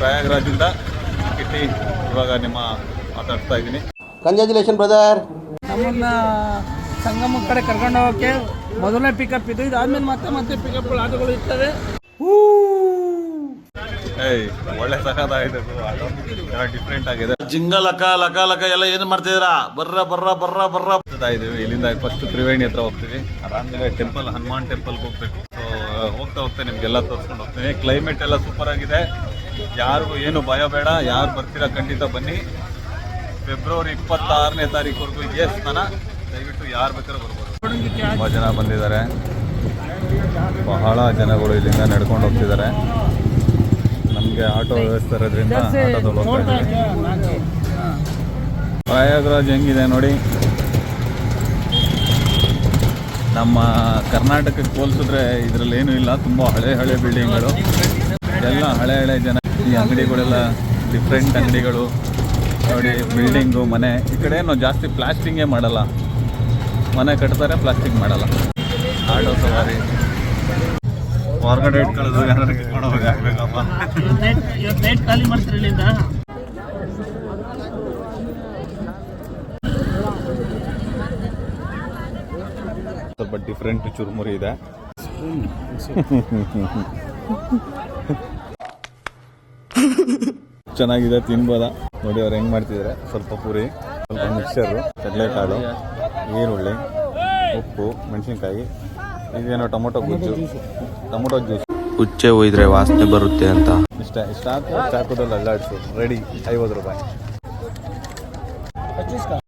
ಪ್ರಯಾಗ್ರಾಜಿಂದ ಕಿಟ್ಟಿ ಇವಾಗ ನಿಮ್ಮ ಮಾತಾಡ್ತಾ ಇದ್ದೀನಿ. Congratulation brother. ನಮ್ಮನ್ನ ಸಂಗಮ ಕಡೆ ಕರ್ಕೊಂಡು ಹೋಗೋಕ್ಕೆ ಮೊದಲನೇ ಪಿಕಪ್ ಇದು. ಇದಾದ್ಮೇಲೆ ಮತ್ತೆ ಪಿಕಪ್ಗಳು ಆಟೋಗಳು ಇರ್ತವೆ. ಒಳ್ಳೆ ಸಖತ್ತಾಗಿದೆ, ಡಿಫ್ರೆಂಟ್ ಆಗಿದೆ. ಜಿಂಗ ಲಕ ಲಕ ಲಕ ಎಲ್ಲ ಏನು ಮಾಡ್ತಿದ್ದೀರಾ? ಬರ್ರ ಇದೀವಿ. ಇಲ್ಲಿಂದ ಫಸ್ಟ್ ತ್ರಿವೇಣಿ ಹತ್ರ ಹೋಗ್ತೀವಿ. ಅದಾದ್ಮೇಲೆ ಟೆಂಪಲ್, ಹನುಮಾನ್ ಟೆಂಪಲ್ಗೆ ಹೋಗ್ಬೇಕು. ಸೊ ಹೋಗ್ತಾ ನಿಮ್ಗೆಲ್ಲ ತೋರಿಸ್ಕೊಂಡು ಹೋಗ್ತೀನಿ. ಕ್ಲೈಮೇಟ್ ಎಲ್ಲ ಸೂಪರ್ ಆಗಿದೆ. ಯಾರಿಗೂ ಏನು ಭಯ ಬೇಡ. ಯಾರು ಬರ್ತೀರಾ ಖಂಡಿತ ಬನ್ನಿ. ಫೆಬ್ರವರಿ 26ನೇ ತಾರೀಕುವರೆಗೂ ಇದೆ ಸ್ನಾನ. ದಯವಿಟ್ಟು ಯಾರು ಬೇಕಾದ್ರೂ ಬರ್ಬೋದು. ತುಂಬ ಜನ ಬಂದಿದ್ದಾರೆ. ಬಹಳ ಜನಗಳು ಇಲ್ಲಿಂದ ನಡ್ಕೊಂಡು ಹೋಗ್ತಿದ್ದಾರೆ. ನಮಗೆ ಆಟೋ ವ್ಯವಸ್ಥೆ ಇರೋದ್ರಿಂದ ಆಟೋದಲ್ಲಿ ಹೋಗ್ತಾ ಇದ್ದೀವಿ. ಪ್ರಯಾಗ್ರಾಜ್ ಹೆಂಗಿದೆ ನೋಡಿ. ನಮ್ಮ ಕರ್ನಾಟಕಕ್ಕೆ ಹೋಲಿಸಿದ್ರೆ ಇದರಲ್ಲಿ ಏನೂ ಇಲ್ಲ. ತುಂಬ ಹಳೆ ಬಿಲ್ಡಿಂಗ್ಗಳು, ಎಲ್ಲ ಹಳೆ ಜನ. ಈ ಅಂಗಡಿಗಳೆಲ್ಲ ಡಿಫ್ರೆಂಟ್ ಅಂಗಡಿಗಳು ನೋಡಿ. ಬಿಲ್ಡಿಂಗು, ಮನೆ. ಈ ಕಡೆ ಏನು ಜಾಸ್ತಿ ಪ್ಲಾಸ್ಟಿಂಗೇ ಮಾಡಲ್ಲ. ಮನೆ ಕಟ್ತಾರೆ, ಪ್ಲಾಸ್ಟಿಂಗ್ ಮಾಡಲ್ಲ. ಆಟೋ ಸವಾರಿ ಹೊರಗಡೆ ಇಟ್ಕೊಳ್ಳೋದು, ಯಾರು ಕಿತ್ಕೊಂಡು ಹೋಗಿ ಹಾಕ್ಬೇಕಪ್ಪ. ಖಾಲಿ ಮಾಡ್ತಾರೆ ಇಲ್ಲಿಂದ. ಸ್ವಲ್ಪ ಡಿಫ್ರೆಂಟ್ ಚುರುಮುರಿ ಇದೆ. ಚೆನ್ನಾಗಿದೆ, ತಿನ್ಬೋದಾ ನೋಡಿ. ಅವ್ರು ಹೆಂಗ್ ಮಾಡ್ತಿದ್ದಾರೆ. ಸ್ವಲ್ಪ ಪೂರಿ, ಸ್ವಲ್ಪ ಮಿಕ್ಸರು, ಕಡಲೆಕಾಳು, ಈರುಳ್ಳಿ, ಉಪ್ಪು, ಮೆಣಸಿನ್ಕಾಯಿ, ಇದೇನೋ ಟೊಮೊಟೊ ಜ್ಯೂಸ್. ಉಚ್ಚೆ ಒಯ್ದ್ರೆ ವಾಸನೆ ಬರುತ್ತೆ ಅಂತ ಇಷ್ಟ ಹಾಕು. ಚಾಕುದಲ್ಲಿ ಅಲ್ಲಾಡಿಸು. ರೆಡಿ. 50 ರೂಪಾಯಿ.